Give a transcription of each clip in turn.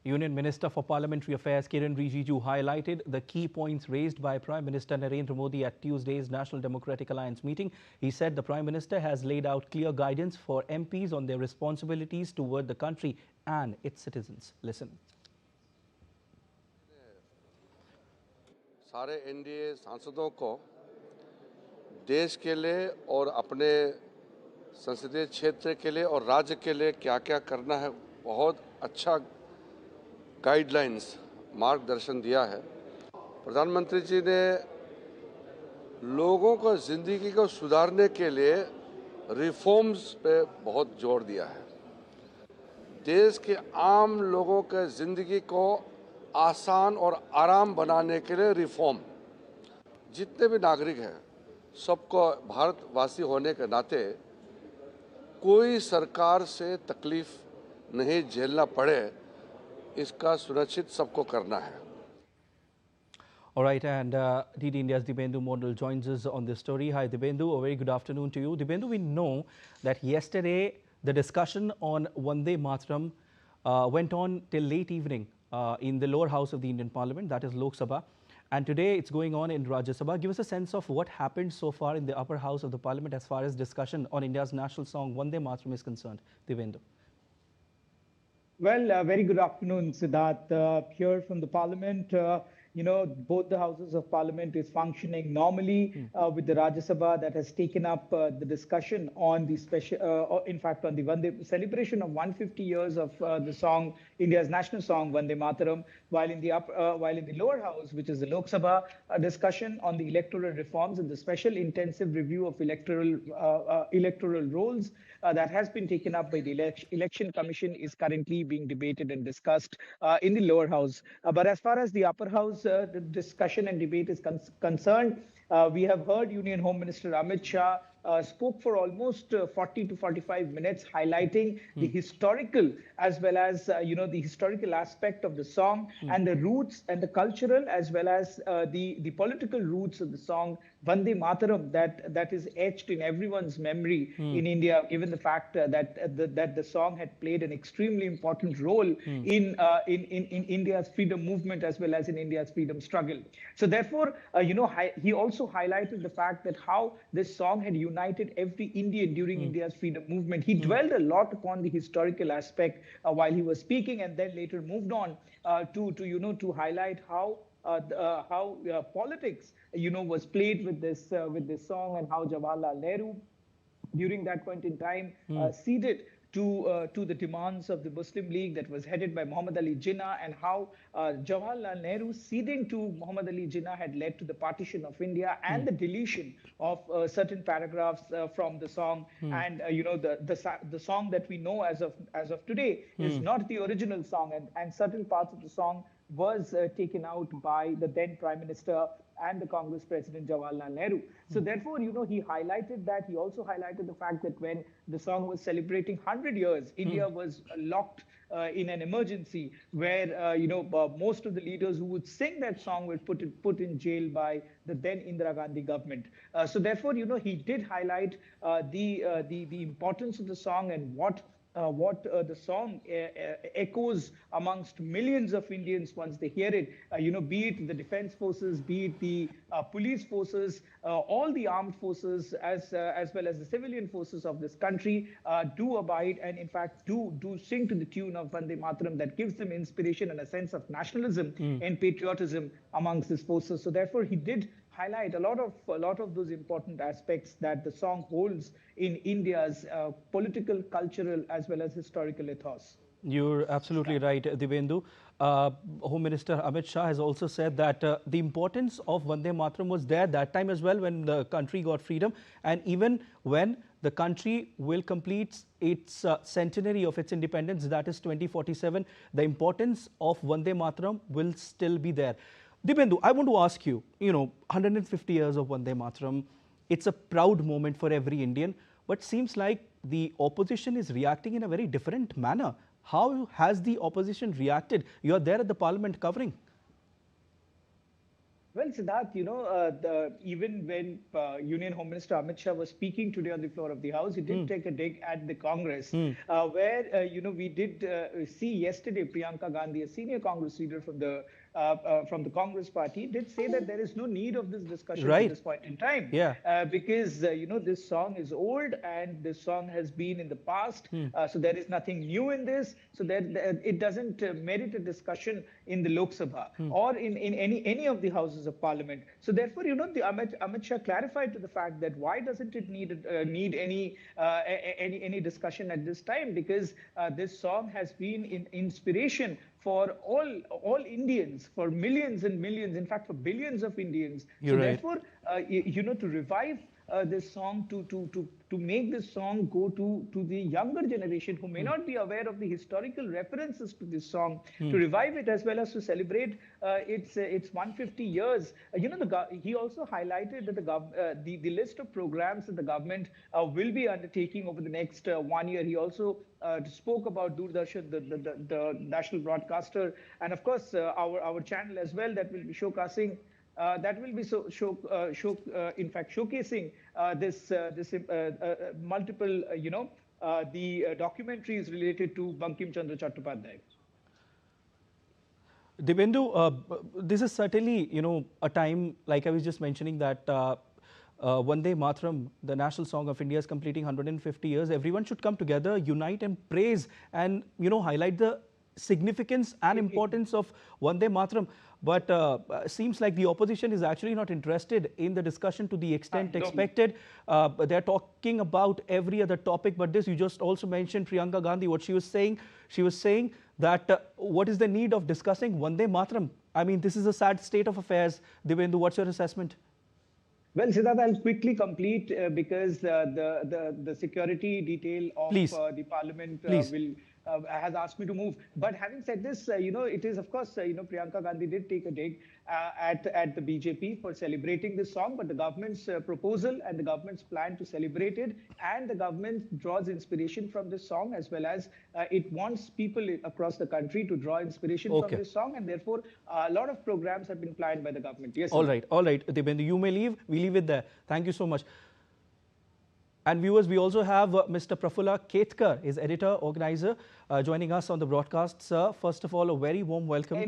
Union Minister for Parliamentary Affairs Kiran Rijiju highlighted the key points raised by Prime Minister Narendra Modi at Tuesday's National Democratic Alliance meeting. He said the Prime Minister has laid out clear guidance for MPs on their responsibilities toward the country and its citizens. Listen. सारे NDA सांसदों को देश के लिए और अपने संसदीय क्षेत्र के लिए और राज्य के लिए क्या क्या करना है बहुत अच्छा गाइडलाइंस मार्गदर्शन दिया है। प्रधानमंत्री जी ने लोगों को ज़िंदगी को सुधारने के लिए रिफॉर्म्स पे बहुत जोर दिया है। देश के आम लोगों के ज़िंदगी को आसान और आराम बनाने के लिए रिफॉर्म, जितने भी नागरिक हैं सबको भारतवासी होने के नाते कोई सरकार से तकलीफ नहीं झेलना पड़े, इसका सुनिश्चित सबको करना है। All right, and DD India's Dibendu Mondal joins us on this story. Hi Dibendu, a very good afternoon to you. Dibendu, we know that yesterday the discussion on Vande Mataram went on till late evening in the lower house of the Indian Parliament, that is Lok Sabha, and today it's going on in Rajya Sabha. Give us a sense of what happened so far in the upper house of the Parliament as far as discussion on India's national song Vande Mataram is concerned. Dibendu. Well, very good afternoon, Siddharth. Here from the Parliament, both the houses of Parliament is functioning normally with the Rajya Sabha that has taken up the discussion on the in fact, on the celebration of 150 years of the song, India's national song, Vande Mataram, while in the lower house, which is the Lok Sabha, a discussion on the electoral reforms and the special intensive review of electoral rolls that has been taken up by the Election Commission is currently being debated and discussed in the lower house. But as far as the upper house the discussion and debate is concerned, we have heard Union Home Minister Amit Shah spoke for almost 40 to 45 minutes, highlighting the historical as well as the historical aspect of the song and the roots and the cultural as well as the political roots of the song Vande Mataram that is etched in everyone's memory in India, given the fact that the song had played an extremely important role in India's freedom movement as well as in India's freedom struggle. So therefore, he also highlighted the fact that how this song had united every Indian during India's freedom movement. He dwelled a lot upon the historical aspect while he was speaking, and then later moved on to highlight how politics was played with this song, and how Jawaharlal Nehru during that point in time ceded to the demands of the Muslim League that was headed by Muhammad Ali Jinnah, and how Jawaharlal Nehru ceding to Muhammad Ali Jinnah had led to the partition of India and the deletion of certain paragraphs from the song. And the song that we know as of today is not the original song, and certain parts of the song was taken out by the then Prime Minister and the Congress President Jawaharlal Nehru. So therefore, he highlighted that. He also highlighted the fact that when the song was celebrating 100 years, India was locked in an emergency where, most of the leaders who would sing that song were put in jail by the then Indira Gandhi government. So therefore, he did highlight the importance of the song and what the song echoes amongst millions of Indians once they hear it, be it the defense forces, be it the police forces, all the armed forces as well as the civilian forces of this country do abide and in fact do sing to the tune of Vande Mataram, that gives them inspiration and a sense of nationalism and patriotism amongst these forces. So therefore, he did highlight a lot of those important aspects that the song holds in India's political, cultural, as well as historical ethos. You're absolutely right, Dibendu. Home Minister Amit Shah has also said that the importance of Vande Mataram was there that time as well when the country got freedom, and even when the country will complete its centenary of its independence, that is 2047, the importance of Vande Mataram will still be there. Dibendu, I want to ask you, 150 years of Vande Mataram, it's a proud moment for every Indian, but seems like the opposition is reacting in a very different manner. How has the opposition reacted? You are there at the Parliament covering. Well, Siddharth, even when Union Home Minister Amit Shah was speaking today on the floor of the House, he did take a dig at the Congress, where, we did see yesterday Priyanka Gandhi, a senior Congress leader from the Congress party, did say that there is no need of this discussion at Right. this point in time, Yeah. because, this song is old and this song has been in the past. So there is nothing new in this. So that it doesn't merit a discussion in the Lok Sabha or in any of the houses of parliament. So therefore, the Amit Shah clarified to the fact that why doesn't it need any discussion at this time, because this song has been in inspiration for all Indians, for millions and millions, in fact, for billions of Indians. You're So right. therefore, to revive this song, to make this song go to the younger generation who may not be aware of the historical references to this song, to revive it as well as to celebrate its 150 years. He also highlighted that the list of programs that the government will be undertaking over the next 1 year. He also spoke about Doordarshan, the national broadcaster, and of course our channel as well, that will be showcasing. That will be in fact showcasing this multiple, the documentaries related to Bankim Chandra Chattopadhyay. Dibendu, this is certainly, a time, like I was just mentioning, that Vande Mataram, the national song of India, is completing 150 years. Everyone should come together, unite and praise and, highlight the significance and importance of Vande Mataram. But seems like the opposition is actually not interested in the discussion to the extent expected. They're talking about every other topic, but this, you just also mentioned Priyanka Gandhi, what she was saying. She was saying that what is the need of discussing Vande Mataram? I mean, this is a sad state of affairs. Dibendu, what's your assessment? Well, Siddharth, I'll quickly complete because the security detail of the parliament has asked me to move. But having said this, it is, of course, Priyanka Gandhi did take a dig at the BJP for celebrating this song, but the government's proposal and the government's plan to celebrate it, and the government draws inspiration from this song, as well as it wants people across the country to draw inspiration from this song, and therefore a lot of programs have been planned by the government. Yes. All right, Dibendu, you may leave. We leave it there. Thank you so much. And viewers, we also have Mr. Prafulla Ketkar, his editor, organizer, joining us on the broadcast. Sir, first of all, a very warm welcome.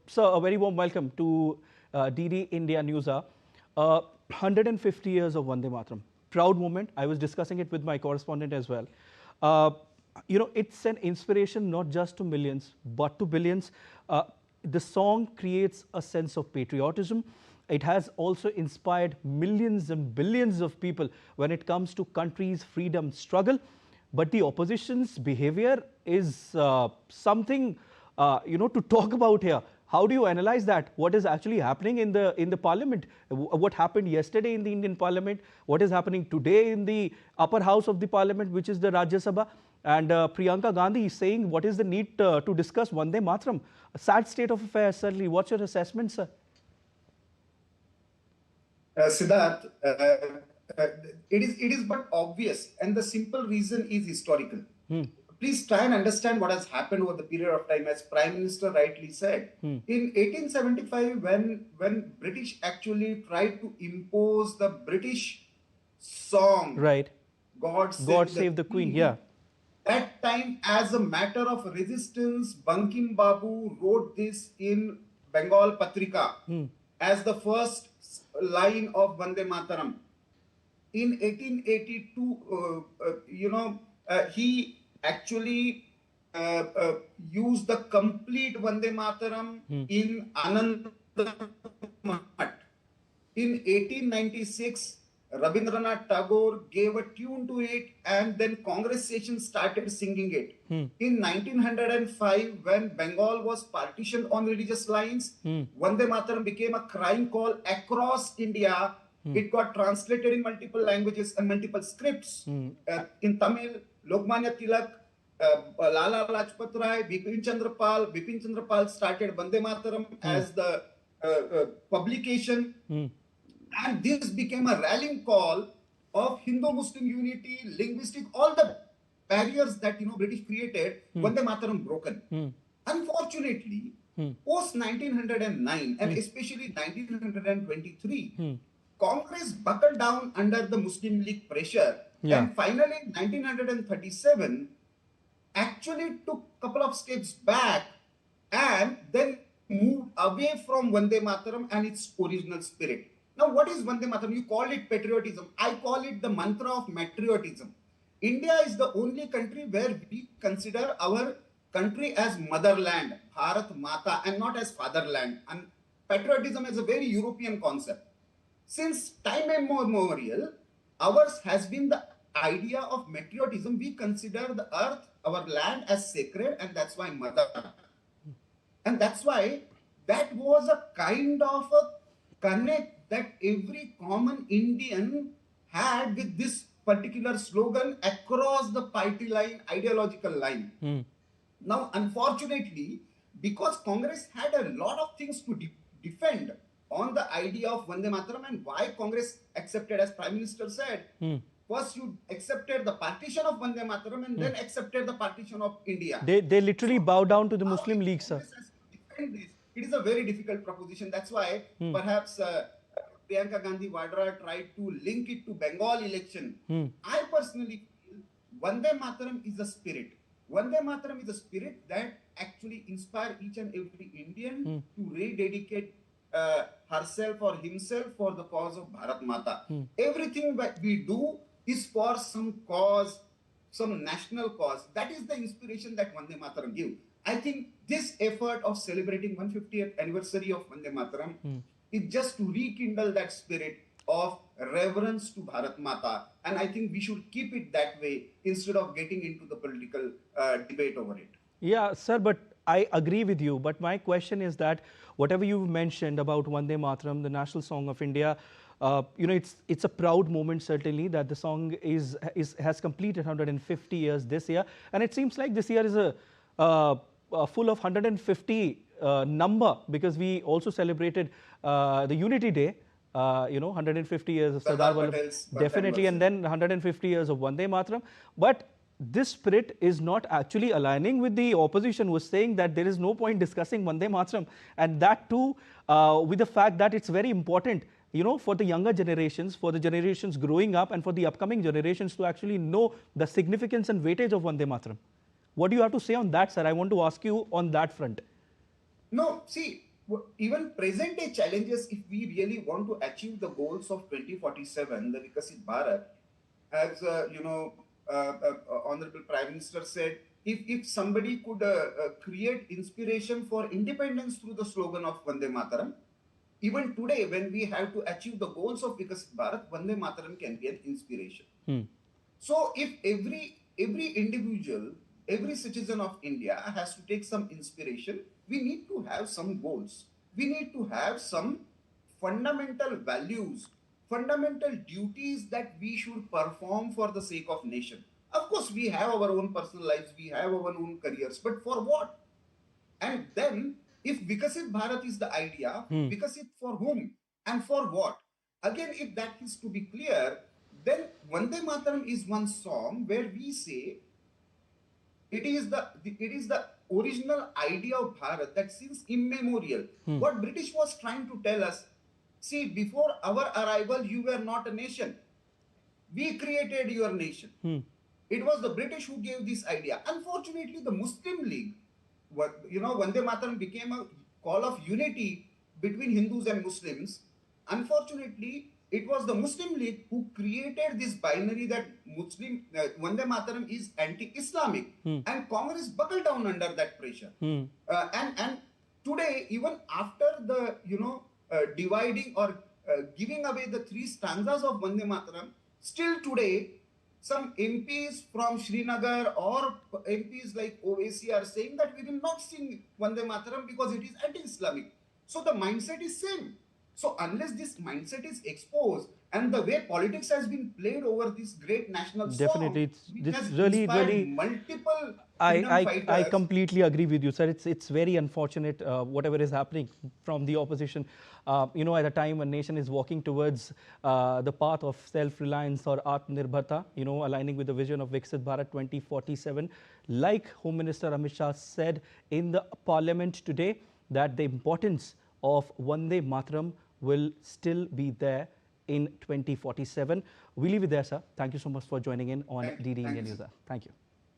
Sir, a very warm welcome to DD India News. 150 years of Vande Mataram. Proud moment. I was discussing it with my correspondent as well. It's an inspiration not just to millions, but to billions. The song creates a sense of patriotism. It has also inspired millions and billions of people when it comes to country's freedom struggle. But the opposition's behavior is something, to talk about here. How do you analyze that? What is actually happening in the parliament? What happened yesterday in the Indian parliament? What is happening today in the upper house of the parliament, which is the Rajya Sabha? And Priyanka Gandhi is saying, what is the need to discuss Vande Mataram? A sad state of affairs, certainly. What's your assessment, sir? Siddharth, it is but obvious, and the simple reason is historical. Please try and understand what has happened over the period of time. As Prime Minister rightly said, in 1875, when British actually tried to impose the British song, right, God Save the Queen, yeah. That time, as a matter of resistance, Bankim Babu wrote this in Bengal Patrika as the first line of Vande Mataram. In 1882, he actually used the complete Vande Mataram in Anand Math. In 1896, Rabindranath Tagore gave a tune to it, and then Congress session started singing it. In 1905, when Bengal was partitioned on religious lines, Vande Mataram became a crying call across India. It got translated in multiple languages and multiple scripts. In Tamil, Lokmanya Tilak, Lala Lajpat Rai, Bipin Chandra Pal started Vande Mataram as the publication. And this became a rallying call of Hindu-Muslim unity, linguistic, all the barriers that British created, Vande Mataram broken. Unfortunately, Post 1909 and especially 1923, Congress buckled down under the Muslim League pressure, and finally 1937 actually took a couple of steps back and then moved away from Vande Mataram and its original spirit. Now, what is Vande Mataram? You call it patriotism. I call it the mantra of matriotism. India is the only country where we consider our country as motherland, Bharat Mata, and not as fatherland. And patriotism is a very European concept. Since time immemorial, ours has been the idea of patriotism. We consider the earth, our land, as sacred, and that's why mother. And that's why that was a kind of a connect that every common Indian had with this particular slogan across the party line, ideological line. Now, unfortunately, because Congress had a lot of things to defend on the idea of Vande Mataram, and why Congress accepted, as Prime Minister said, first you accepted the partition of Vande Mataram and then accepted the partition of India. They literally bow down to the Muslim League, sir. It is a very difficult proposition. That's why perhaps Priyanka Gandhi Vadra tried to link it to Bengal election. I personally feel Vande Mataram is a spirit. Vande Mataram is a spirit that actually inspires each and every Indian to rededicate herself or himself for the cause of Bharat Mata. Everything that we do is for some cause, some national cause. That is the inspiration that Vande Mataram gives. I think this effort of celebrating 150th anniversary of Vande Mataram is just to rekindle that spirit of reverence to Bharat Mata. And I think we should keep it that way instead of getting into the political debate over it. Yeah, sir, but I agree with you. But my question is that whatever you've mentioned about Vande Mataram, the national song of India, it's a proud moment, certainly, that the song has completed 150 years this year. And it seems like this year is full of 150 number, because we also celebrated the Unity Day, 150 years of Sardar Vallabh, definitely, and then 150 years of Vande Mataram. But this spirit is not actually aligning with the opposition, who was saying that there is no point discussing Vande Mataram, and that too with the fact that it's very important, for the younger generations, for the generations growing up, and for the upcoming generations to actually know the significance and weightage of Vande Mataram. What do you have to say on that, sir? I want to ask you on that front. No, see, even present day challenges, if we really want to achieve the goals of 2047, the Vikasit Bharat, as Honorable Prime Minister said, if somebody could create inspiration for independence through the slogan of Vande Mataram, even today when we have to achieve the goals of Vikasit Bharat, Vande Mataram can be an inspiration. So if every individual, every citizen of India has to take some inspiration, we need to have some goals. We need to have some fundamental values, fundamental duties that we should perform for the sake of nation. Of course, we have our own personal lives, we have our own careers, but for what? And then, if Vikasit Bharat is the idea, Vikasit for whom and for what? Again, if that is to be clear, then Vande Mataram is one song where we say it is the original idea of Bharat that since immemorial, what British was trying to tell us, see, before our arrival, you were not a nation. We created your nation. It was the British who gave this idea. Unfortunately, the Muslim League, Vande Mataram became a call of unity between Hindus and Muslims. Unfortunately, it was the Muslim League who created this binary that Vande Mataram is anti-Islamic, and Congress buckled down under that pressure. And today, even after the dividing or giving away the 3 stanzas of Vande Mataram, still today, some MPs from Srinagar or MPs like Owaisi are saying that we will not sing Vande Mataram because it is anti-Islamic. So the mindset is same. So unless this mindset is exposed, and the way politics has been played over this great national song, definitely, it's really multiple I completely agree with you, sir. It's very unfortunate whatever is happening from the opposition. At a time when nation is walking towards the path of self-reliance or Atmanirbharta, aligning with the vision of Viksit Bharat 2047, like Home Minister Amit Shah said in the Parliament today, that the importance of Vande Mataram will still be there in 2047. We leave it there, sir. Thank you so much for joining in on DD India News. Thank you.